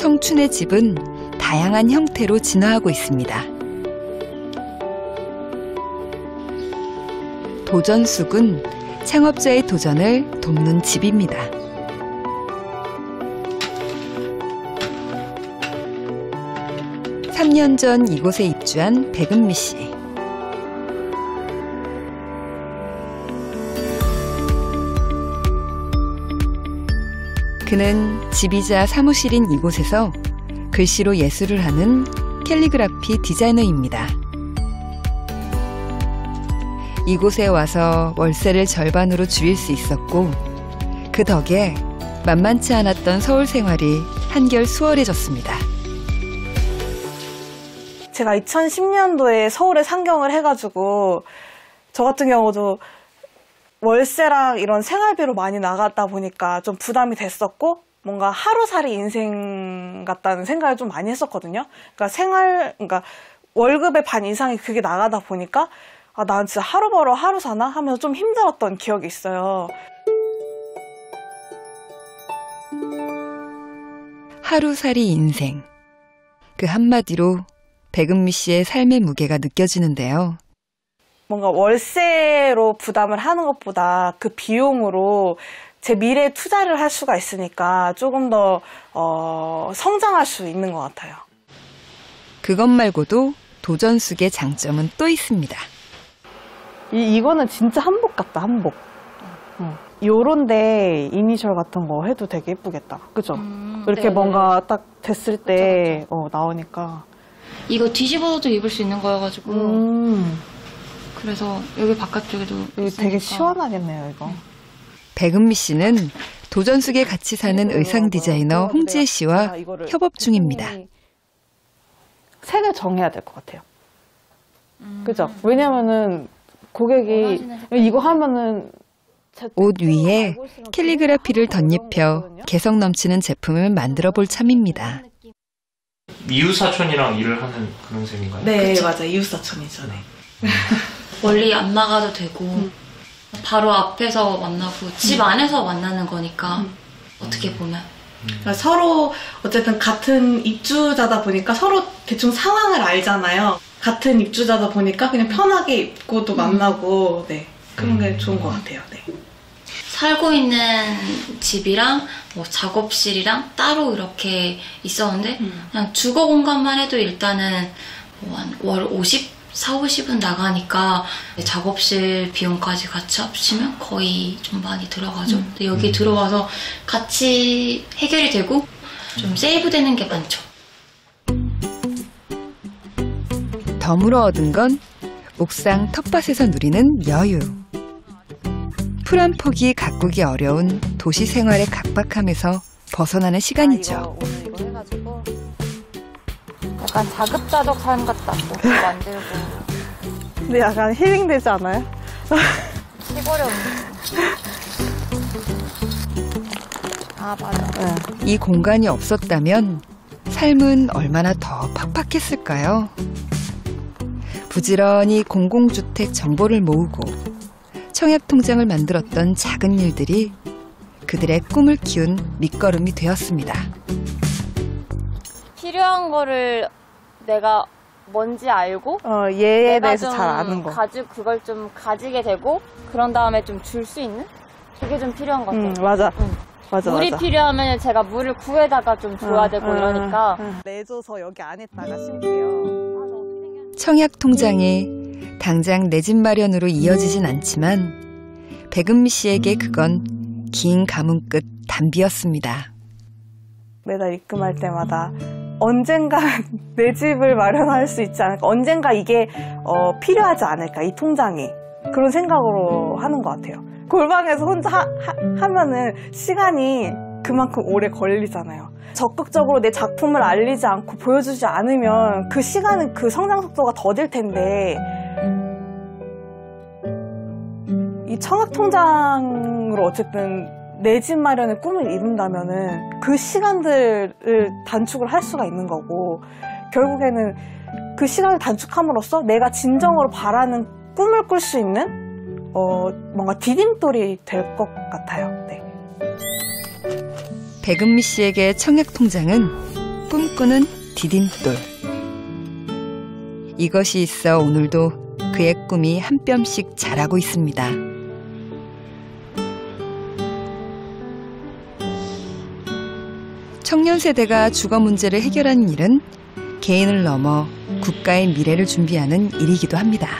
청춘의 집은 다양한 형태로 진화하고 있습니다. 도전숙은 창업자의 도전을 돕는 집입니다. (3년) 전 이곳에 입주한 백은미 씨. 그는 집이자 사무실인 이곳에서 글씨로 예술을 하는 캘리그라피 디자이너입니다. 이곳에 와서 월세를 절반으로 줄일 수 있었고 그 덕에 만만치 않았던 서울 생활이 한결 수월해졌습니다. 제가 2010년도에 서울에 상경을 해가지고 저 같은 경우도 월세랑 이런 생활비로 많이 나갔다 보니까 좀 부담이 됐었고 뭔가 하루살이 인생 같다는 생각을 좀 많이 했었거든요. 그러니까 월급의 반 이상이 그게 나가다 보니까 아, 난 진짜 하루 벌어 하루 사나 하면서 좀 힘들었던 기억이 있어요. 하루살이 인생. 그 한마디로 백은미 씨의 삶의 무게가 느껴지는데요. 뭔가 월세로 부담을 하는 것보다 그 비용으로 제 미래에 투자를 할 수가 있으니까 조금 더 성장할 수 있는 것 같아요. 그것 말고도 도전숙의 장점은 또 있습니다. 이거는 진짜 한복 같다, 한복. 요런데 이니셜 같은 거 해도 되게 예쁘겠다. 그죠? 이렇게 네네네. 뭔가 딱 됐을 때 그쵸. 나오니까. 이거 뒤집어도 입을 수 있는 거여가지고. 그래서 여기 바깥쪽에도 여기 되게 시원하겠네요, 이거. 백은미 씨는 도전숙에 같이 사는 의상 디자이너 홍지혜 씨와 협업 중입니다. 색을 정해야 될 것 같아요. 그죠? 왜냐면은 고객이 이거 하면은 옷 위에 캘리그라피를 덧입혀 개성 넘치는 제품을 만들어 볼 참입니다. 이웃사촌이랑 일을 하는 그런 셈인가요? 네, 맞아요. 이웃사촌이죠. 네. 멀리 안 나가도 되고 바로 앞에서 만나고 집 안에서 만나는 거니까 어떻게 보면 그러니까 서로 어쨌든 같은 입주자다 보니까 서로 대충 상황을 알잖아요. 같은 입주자다 보니까 그냥 편하게 입고도 만나고 네 그런 게 좋은 것 같아요. 네. 살고 있는 집이랑 뭐 작업실이랑 따로 이렇게 있었는데 그냥 주거 공간만 해도 일단은 뭐 한 월 40-50은 나가니까 작업실 비용까지 같이 합치면 거의 좀 많이 들어가죠. 근데 여기 들어와서 같이 해결이 되고 좀 세이브되는 게 많죠. 덤으로 얻은 건 옥상 텃밭에서 누리는 여유. 풀 한 폭이 가꾸기 어려운 도시 생활의 각박함에서 벗어나는 시간이죠. 이거 해가지고 약간 자급자족 삶 같다. 옷도 만들고. 근데 약간 힐링되지 않아요? 시골에 아 맞아. 네. 이 공간이 없었다면 삶은 얼마나 더 팍팍했을까요? 부지런히 공공주택 정보를 모으고 청약통장을 만들었던 작은 일들이 그들의 꿈을 키운 밑거름이 되었습니다. 필요한 거를 내가 뭔지 알고 얘에 대해서 잘 아는 거. 그걸 좀 가지게 되고 그런 다음에 좀 줄 수 있는? 그게 좀 필요한 것 같아요. 맞아. 맞아. 물이 필요하면 제가 물을 구해다가 좀 줘야 되고 이러니까. 내줘서 여기 안에다가 심게요. 청약통장이 당장 내 집 마련으로 이어지진 않지만 백은미 씨에게 그건 긴 가문 끝 단비였습니다. 매달 입금할 때마다 언젠가 내 집을 마련할 수 있지 않을까, 언젠가 이게 필요하지 않을까, 이 통장이. 그런 생각으로 하는 것 같아요. 골방에서 혼자 하면은 시간이 그만큼 오래 걸리잖아요. 적극적으로 내 작품을 알리지 않고 보여주지 않으면 그 시간은 그 성장 속도가 더딜 텐데, 이 청약통장으로 어쨌든 내 집 마련의 꿈을 이룬다면은 그 시간들을 단축을 할 수가 있는 거고, 결국에는 그 시간을 단축함으로써 내가 진정으로 바라는 꿈을 꿀 수 있는 뭔가 디딤돌이 될 것 같아요. 네. 백은미 씨에게 청약통장은 꿈꾸는 디딤돌. 이것이 있어 오늘도 그의 꿈이 한 뼘씩 자라고 있습니다. 청년 세대가 주거 문제를 해결하는 일은 개인을 넘어 국가의 미래를 준비하는 일이기도 합니다.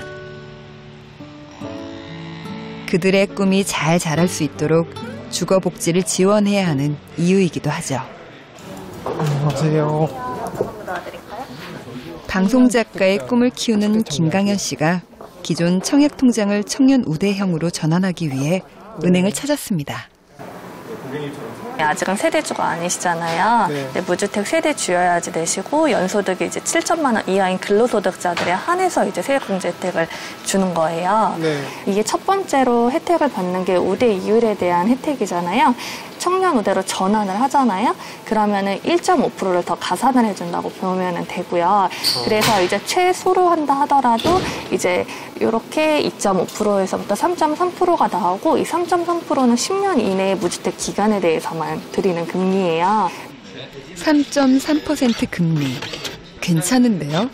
그들의 꿈이 잘 자랄 수 있도록 주거 복지를 지원해야 하는 이유이기도 하죠. 안녕하세요. 방송작가의 꿈을 키우는 김강현 씨가 기존 청약통장을 청년 우대형으로 전환하기 위해 은행을 찾았습니다. 아직은 세대주가 아니시잖아요. 네. 근데 무주택 세대주여야지 내시고 연소득이 이제 7천만 원 이하인 근로소득자들에 한해서 이제 세액공제 혜택을 주는 거예요. 네. 이게 첫 번째로 혜택을 받는 게 우대 이율에 대한 혜택이잖아요. 청년 우대로 전환을 하잖아요. 그러면은 1.5%를 더 가산을 해준다고 보면 되고요. 그래서 이제 최소로 한다 하더라도 이제 이렇게 2.5%에서부터 3.3%가 나오고 이 3.3%는 10년 이내의 무주택 기간에 대해서만 드리는 금리예요. 3.3% 금리. 괜찮은데요?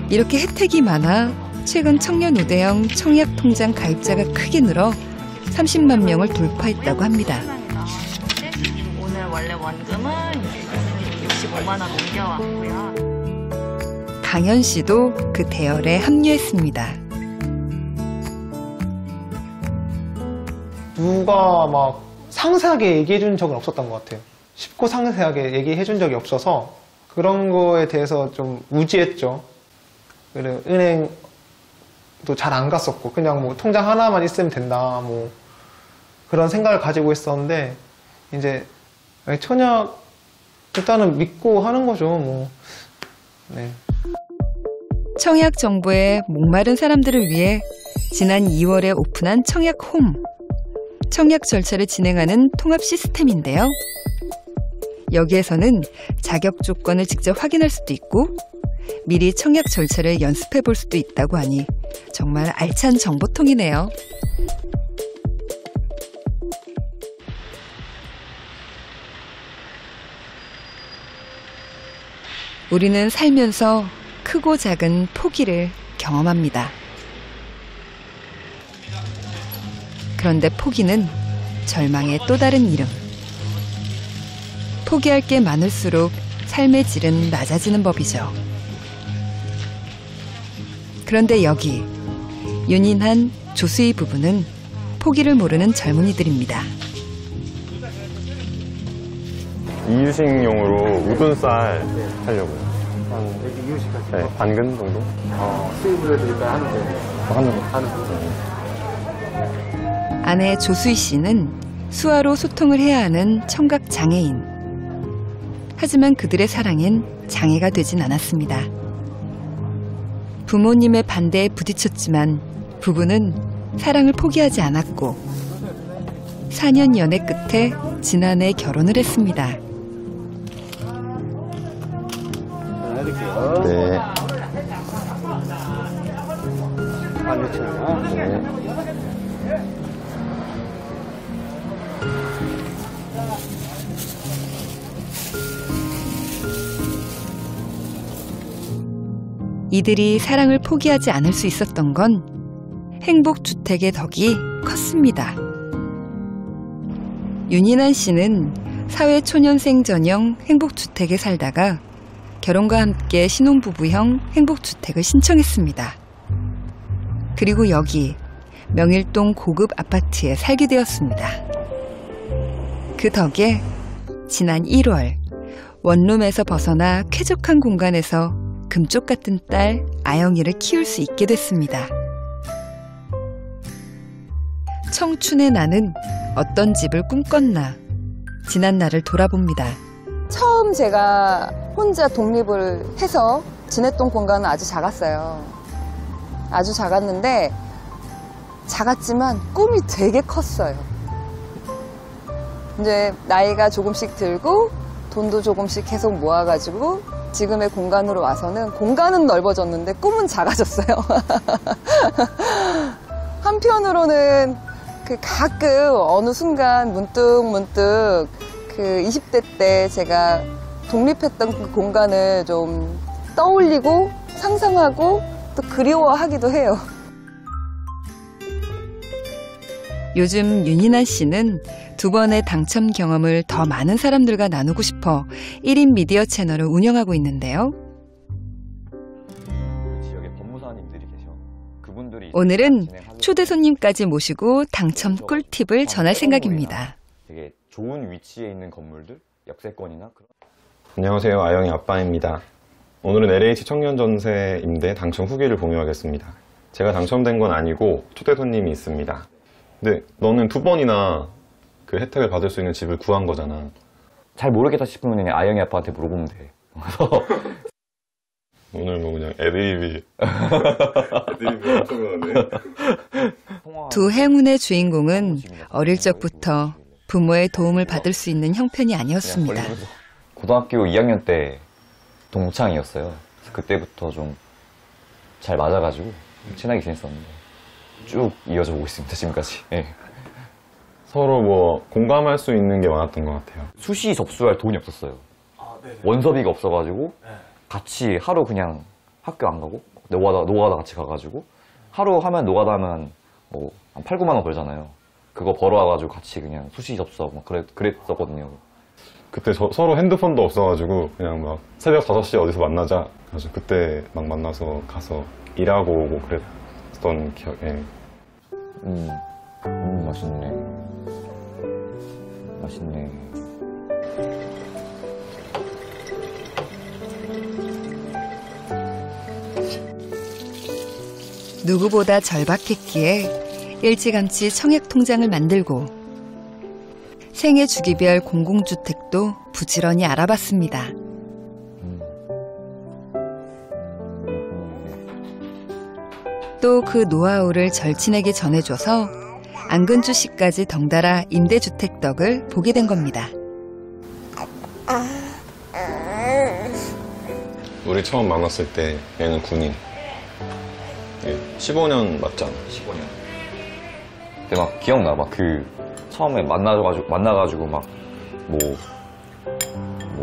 이렇게 혜택이 많아 최근 청년 우대형 청약통장 가입자가 크게 늘어 30만 명을 돌파했다고 합니다. 오늘 원래 원금은 65만 원 옮겨왔고요. 강현 씨도 그 대열에 합류했습니다. 누가 막 상세하게 얘기해 준 적은 없었던 것 같아요. 쉽고 상세하게 얘기해 준 적이 없어서 그런 거에 대해서 좀 무지했죠. 그리고 은행도 잘 안 갔었고 그냥 뭐 통장 하나만 있으면 된다 뭐 그런 생각을 가지고 있었는데 이제 청약 일단은 믿고 하는 거죠. 뭐. 네. 청약 정보에 목마른 사람들을 위해 지난 2월에 오픈한 청약홈. 청약 절차를 진행하는 통합 시스템인데요. 여기에서는 자격 조건을 직접 확인할 수도 있고 미리 청약 절차를 연습해 볼 수도 있다고 하니 정말 알찬 정보통이네요. 우리는 살면서 크고 작은 포기를 경험합니다. 그런데 포기는 절망의 또 다른 이름. 포기할 게 많을수록 삶의 질은 낮아지는 법이죠. 그런데 여기 윤인한, 조수희 부부는 포기를 모르는 젊은이들입니다. 이유식용으로 우둔 쌀 하려고요. 네, 반근 정도? 수입을 해드릴까 하는데. 하는 아내 조수희 씨는 수화로 소통을 해야 하는 청각 장애인. 하지만 그들의 사랑엔 장애가 되진 않았습니다. 부모님의 반대에 부딪혔지만 부부는 사랑을 포기하지 않았고 4년 연애 끝에 지난해 결혼을 했습니다. 네. 이들이 사랑을 포기하지 않을 수 있었던 건 행복주택의 덕이 컸습니다. 윤인한 씨는 사회초년생 전형 행복주택에 살다가 결혼과 함께 신혼부부형 행복주택을 신청했습니다. 그리고 여기 명일동 고급 아파트에 살게 되었습니다. 그 덕에 지난 1월 원룸에서 벗어나 쾌적한 공간에서 금쪽 같은 딸 아영이를 키울 수 있게 됐습니다. 청춘의 나는 어떤 집을 꿈꿨나 지난 날을 돌아봅니다. 처음 제가 혼자 독립을 해서 지냈던 공간은 아주 작았어요. 아주 작았는데 작았지만 꿈이 되게 컸어요. 이제 나이가 조금씩 들고 돈도 조금씩 계속 모아가지고 지금의 공간으로 와서는 공간은 넓어졌는데 꿈은 작아졌어요. 한편으로는 가끔 어느 순간 문득 그 20대 때 제가 독립했던 그 공간을 좀 떠올리고 상상하고 또 그리워하기도 해요. 요즘 윤희나 씨는 2번의 당첨 경험을 더 많은 사람들과 나누고 싶어 1인 미디어 채널을 운영하고 있는데요. 지역에 법무사님들이 계셔. 그분들이 오늘은 초대 손님까지 모시고 당첨 꿀팁을 전할 생각입니다. 되게 좋은 위치에 있는 건물들, 역세권이나 그런. 안녕하세요. 아영이 아빠입니다. 오늘은 LH 청년전세 임대 당첨 후기를 공유하겠습니다. 제가 당첨된 건 아니고 초대 손님이 있습니다. 근데 너는 2번이나 그 혜택을 받을 수 있는 집을 구한 거잖아. 잘 모르겠다 싶으면 그냥 아영이 아빠한테 물어보면 돼. 오늘 뭐 그냥 애드립이 엄청나네. 두 행운의 주인공은 어릴 적부터 부모의 도움을 받을 수 있는 형편이 아니었습니다. 고등학교 2학년 때 동창이었어요. 그래서 그때부터 좀 잘 맞아가지고 친하게 지냈었는데 쭉 이어져 오고 있습니다, 지금까지. 네. 서로 뭐 공감할 수 있는 게 많았던 것 같아요. 수시 접수할 돈이 없었어요. 원서비가 없어가지고 같이 하루 그냥 학교 안 가고 노가다 같이 가가지고 하루 하면 노가다 하면 뭐 한 8, 9만 원 벌잖아요. 그거 벌어와가지고 같이 그냥 수시 접수하고 막 그랬었거든요. 그때 서로 핸드폰도 없어가지고 그냥 막 새벽 5시에 어디서 만나자. 그래서 그때 막 만나서 가서 일하고 오고 그랬던 기억에. 맛있네. 맛있네. 누구보다 절박했기에 일찌감치 청약통장을 만들고 생애 주기별 공공주택도 부지런히 알아봤습니다. 또 그 노하우를 절친에게 전해줘서 안근주 씨까지 덩달아 임대주택 덕을 보게 된 겁니다. 우리 처음 만났을 때 얘는 군인. 15년 맞잖아. 15년. 근데 막 기억나. 막 그 처음에 만나가지고 막 뭐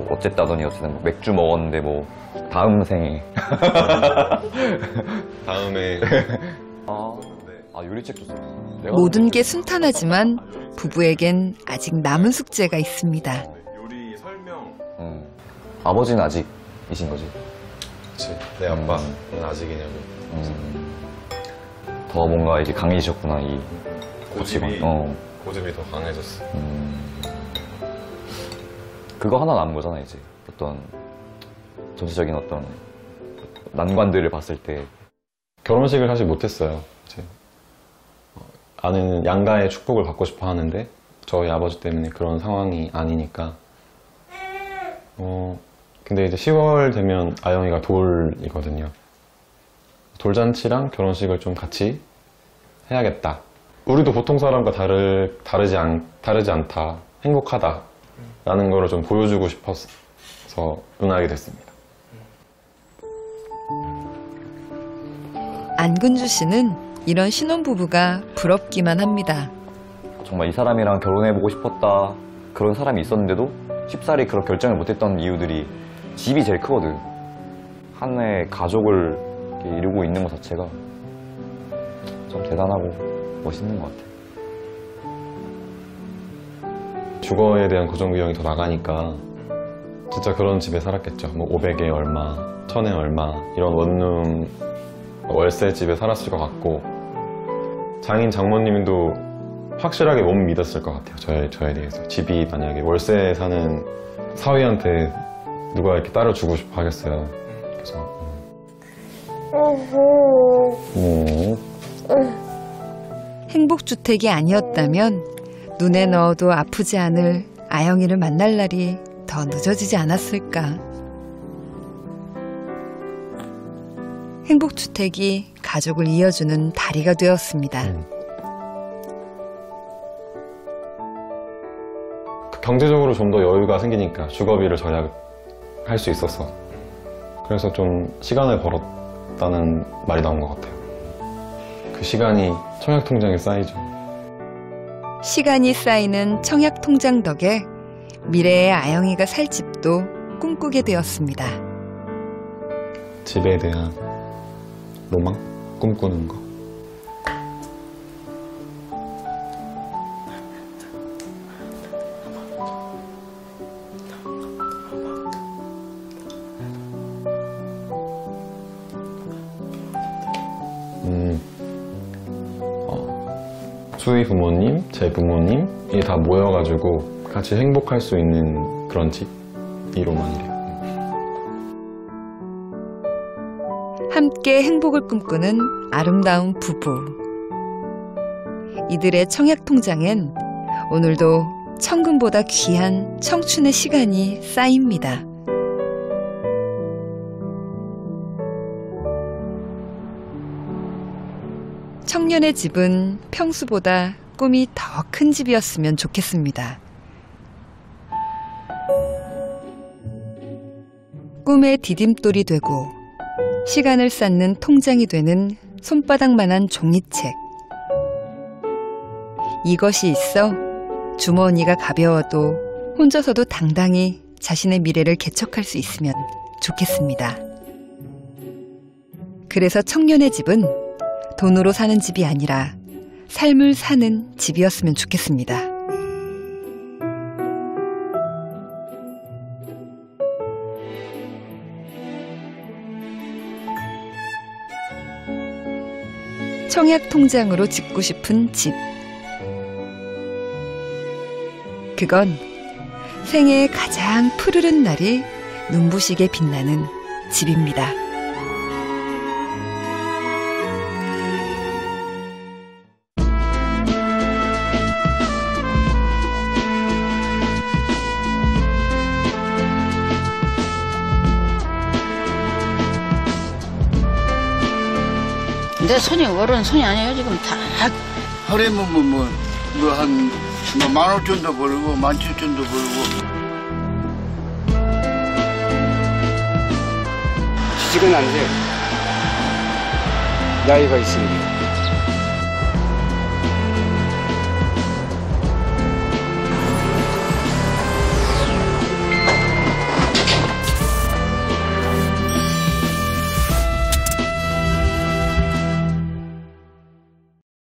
어쨌다더니 어쨌든 뭐 맥주 먹었는데 뭐 다음 생에 다음에 요리책도 써. 모든 게 순탄하지만 부부에겐 아직 남은 숙제가 있습니다. 요리 설명. 아버지는 아직이신 거지? 그치. 내 아빠는 아직이냐고. 더 뭔가 이게 강해지셨구나, 이 고집이 더 강해졌어. 그거 하나 남은 거잖아, 이제. 어떤 전체적인 어떤 난관들을 봤을 때. 결혼식을 사실 못했어요. 이제 아내는 양가의 축복을 받고 싶어 하는데 저희 아버지 때문에 그런 상황이 아니니까. 근데 이제 10월 되면 아영이가 돌이거든요. 돌잔치랑 결혼식을 좀 같이 해야겠다. 우리도 보통 사람과 다르지 않다. 행복하다. 라는 거를 좀 보여주고 싶어서 응하게 됐습니다. 안근주 씨는 이런 신혼부부가 부럽기만 합니다. 정말 이 사람이랑 결혼해보고 싶었다. 그런 사람이 있었는데도 쉽사리 그런 결정을 못했던 이유들이 집이 제일 크거든. 하나의 가족을 이루고 있는 것 자체가 좀 대단하고 멋있는 것 같아. 주거에 대한 고정비용이 더 나가니까 진짜 그런 집에 살았겠죠. 뭐 500에 얼마, 1000에 얼마 이런 원룸 월세 집에 살았을 것 같고 장인 장모님도 확실하게 못 믿었을 것 같아요. 저에 대해서. 집이 만약에 월세에 사는 사위한테 누가 이렇게 따라주고 싶어 하겠어요. 그래서 행복주택이 아니었다면 눈에 넣어도 아프지 않을 아영이를 만날 날이 더 늦어지지 않았을까. 행복주택이 가족을 이어주는 다리가 되었습니다. 경제적으로 좀 더 여유가 생기니까 주거비를 절약할 수 있었어. 그래서 좀 시간을 벌었다는 말이 나온 것 같아요. 그 시간이 청약통장에 쌓이죠. 시간이 쌓이는 청약통장 덕에 미래의 아영이가 살 집도 꿈꾸게 되었습니다. 집에 대한 로망? 꿈꾸는 거. 수희 부모님, 제 부모님이 다 모여가지고 같이 행복할 수 있는 그런 집? 이 로망이래요. 함께 행복을 꿈꾸는 아름다운 부부. 이들의 청약 통장엔 오늘도 천금보다 귀한 청춘의 시간이 쌓입니다. 청년의 집은 평수보다 꿈이 더 큰 집이었으면 좋겠습니다. 꿈의 디딤돌이 되고 시간을 쌓는 통장이 되는 손바닥만한 종이책. 이것이 있어 주머니가 가벼워도 혼자서도 당당히 자신의 미래를 개척할 수 있으면 좋겠습니다. 그래서 청년의 집은 돈으로 사는 집이 아니라 삶을 사는 집이었으면 좋겠습니다. 청약 통장으로 짓고 싶은 집. 그건 생애의 가장 푸르른 날이 눈부시게 빛나는 집입니다. 내 손이 어른 손이 아니에요. 지금 다 하루에는 한 15,000원도 벌고 17,000원도 벌고. 취직은 안 돼. 나이가 있으니까.